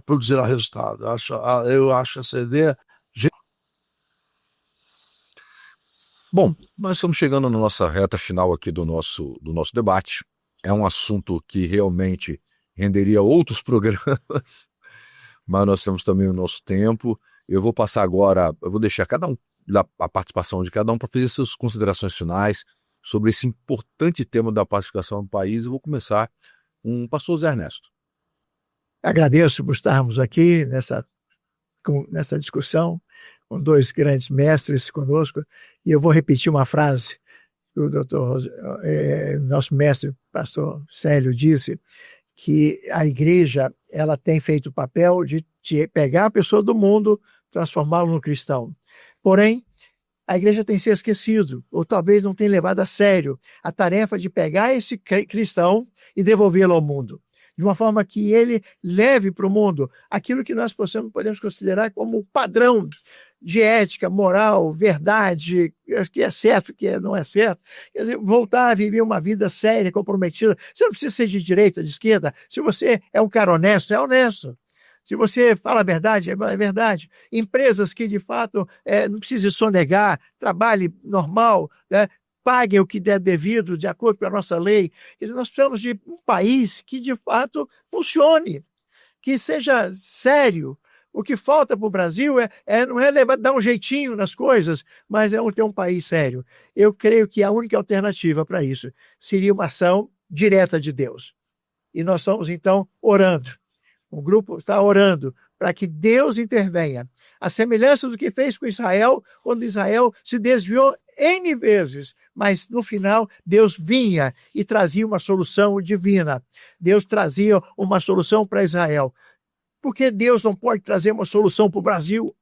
[SPEAKER 4] produzirá resultado. Eu acho essa ideia.
[SPEAKER 1] Bom, nós estamos chegando na nossa reta final aqui do nosso debate. É um assunto que realmente renderia outros programas, mas nós temos também o nosso tempo. Eu vou passar agora, eu vou deixar a participação de cada um para fazer suas considerações finais sobre esse importante tema da pacificação do país. Eu vou começar com o pastor Zé Ernesto.
[SPEAKER 2] Agradeço por estarmos aqui nessa nessa discussão, com dois grandes mestres conosco, e eu vou repetir uma frase que o nosso mestre, pastor Célio, disse, que a igreja ela tem feito o papel de pegar a pessoa do mundo, transformá-lo no cristão. Porém, a igreja tem se esquecido, ou talvez não tenha levado a sério, a tarefa de pegar esse cristão e devolvê-lo ao mundo, de uma forma que ele leve para o mundo aquilo que nós podemos considerar como padrão de ética, moral, verdade, que é certo, que não é certo. Quer dizer, voltar a viver uma vida séria, comprometida. Você não precisa ser de direita, de esquerda. Se você é um cara honesto, é honesto. Se você fala a verdade, é verdade. Empresas que, de fato, não precisam sonegar, trabalhe normal, né? Paguem o que der devido, de acordo com a nossa lei. Quer dizer, nós precisamos de um país que, de fato, funcione, que seja sério. O que falta para o Brasil não é dar um jeitinho nas coisas, mas ter um país sério. Eu creio que a única alternativa para isso seria uma ação direta de Deus. E nós estamos, então, orando. O grupo está orando para que Deus intervenha. A semelhança do que fez com Israel, quando Israel se desviou N vezes, mas no final Deus vinha e trazia uma solução divina. Deus trazia uma solução para Israel. Por que Deus não pode trazer uma solução para o Brasil?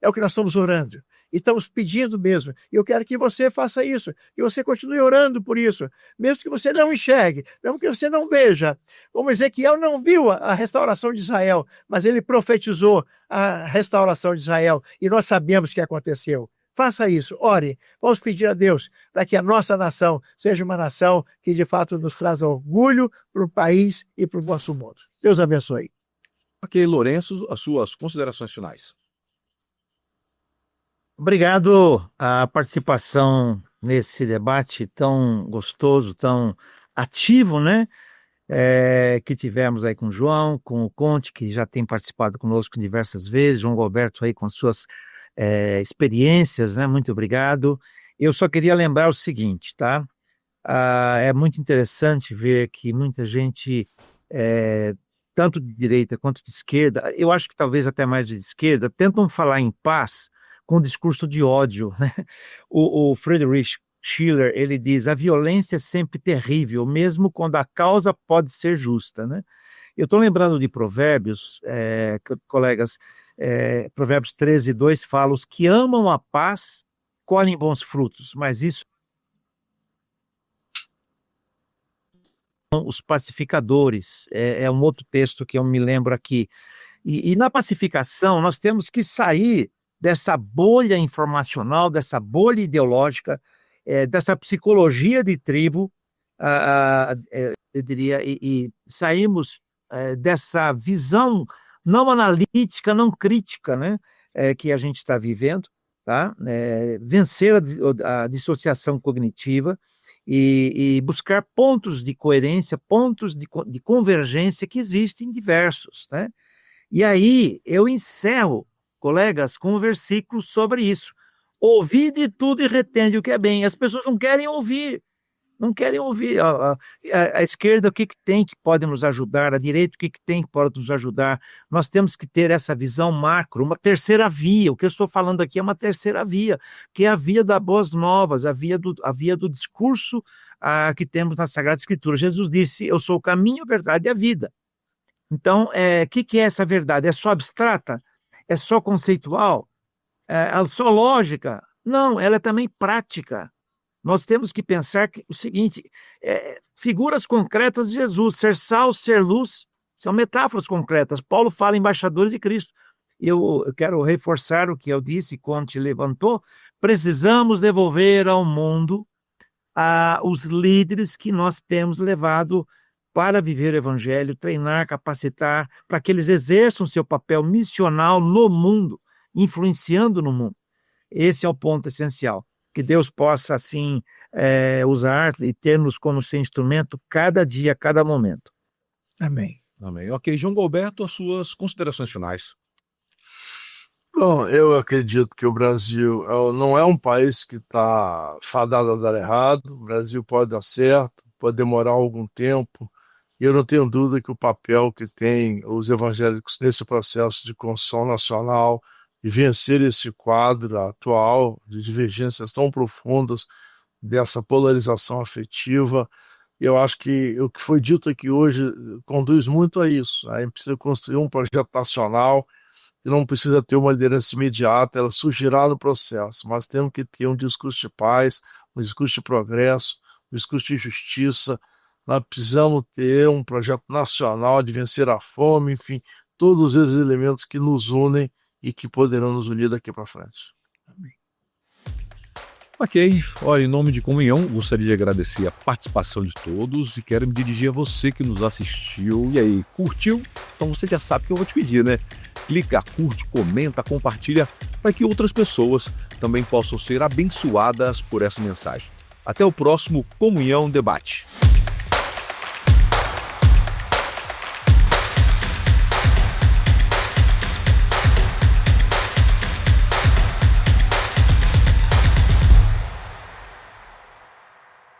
[SPEAKER 2] É o que nós estamos orando. E estamos pedindo mesmo. E eu quero que você faça isso. Que você continue orando por isso. Mesmo que você não enxergue. Mesmo que você não veja. Como Ezequiel não viu a restauração de Israel. Mas ele profetizou a restauração de Israel. E nós sabemos que aconteceu. Faça isso. Ore. Vamos pedir a Deus para que a nossa nação seja uma nação que de fato nos traz orgulho para o país e para o nosso mundo. Deus abençoe.
[SPEAKER 1] Ok, Lourenço, as suas considerações finais.
[SPEAKER 3] Obrigado a participação nesse debate tão gostoso, tão ativo, né? Que tivemos aí com o João, com o Conte, que já tem participado conosco diversas vezes, João Roberto aí com suas experiências, né? Muito obrigado. Eu só queria lembrar o seguinte, tá? É muito interessante ver que muita gente, tanto de direita quanto de esquerda, eu acho que talvez até mais de esquerda, tentam falar em paz com um discurso de ódio, né? O Friedrich Schiller, ele diz, a violência é sempre terrível, mesmo quando a causa pode ser justa, né? Eu estou lembrando de Provérbios, colegas, Provérbios 13:2 fala, os que amam a paz colhem bons frutos, mas isso são os pacificadores, é um outro texto que eu me lembro aqui. E na pacificação, nós temos que sair dessa bolha informacional, dessa bolha ideológica, dessa psicologia de tribo, eu diria, e saímos dessa visão não analítica, não crítica, né, que a gente está vivendo, tá? Vencer a dissociação cognitiva e buscar pontos de coerência, pontos de convergência que existem diversos, né? E aí eu encerro, colegas, com um versículo sobre isso. Ouvi de tudo e retende o que é bem. As pessoas não querem ouvir. Não querem ouvir. A esquerda, o que tem que pode nos ajudar? A direita, o que tem que pode nos ajudar? Nós temos que ter essa visão macro, uma terceira via. O que eu estou falando aqui é uma terceira via, que é a via das boas novas, a via do discurso que temos na Sagrada Escritura. Jesus disse, eu sou o caminho, a verdade e a vida. Então, o que é essa verdade? É só abstrata? É só conceitual? É só lógica? Não, ela é também prática. Nós temos que pensar o seguinte, figuras concretas de Jesus, ser sal, ser luz, são metáforas concretas. Paulo fala embaixadores de Cristo. Eu quero reforçar o que eu disse quando te levantou, precisamos devolver ao mundo os líderes que nós temos levado para viver o evangelho, treinar, capacitar, para que eles exerçam seu papel missional no mundo, influenciando no mundo. Esse é o ponto essencial. Que Deus possa, assim, usar e ter-nos como seu instrumento cada dia, cada momento.
[SPEAKER 2] Amém.
[SPEAKER 1] Amém. Ok, João Roberto, as suas considerações finais.
[SPEAKER 4] Bom, eu acredito que o Brasil não é um país que está fadado a dar errado. O Brasil pode dar certo, pode demorar algum tempo, E eu não tenho dúvida que o papel que tem os evangélicos nesse processo de construção nacional e vencer esse quadro atual de divergências tão profundas, dessa polarização afetiva, eu acho que o que foi dito aqui hoje conduz muito a isso. A gente precisa construir um projeto nacional que não precisa ter uma liderança imediata, ela surgirá no processo, mas temos que ter um discurso de paz, um discurso de progresso, um discurso de justiça. Nós precisamos ter um projeto nacional de vencer a fome, enfim, todos esses elementos que nos unem e que poderão nos unir daqui para frente.
[SPEAKER 1] Ok, olha, em nome de Comunhão, gostaria de agradecer a participação de todos e quero me dirigir a você que nos assistiu. E aí, curtiu? Então você já sabe o que eu vou te pedir, né? Clica, curte, comenta, compartilha para que outras pessoas também possam ser abençoadas por essa mensagem. Até o próximo Comunhão Debate.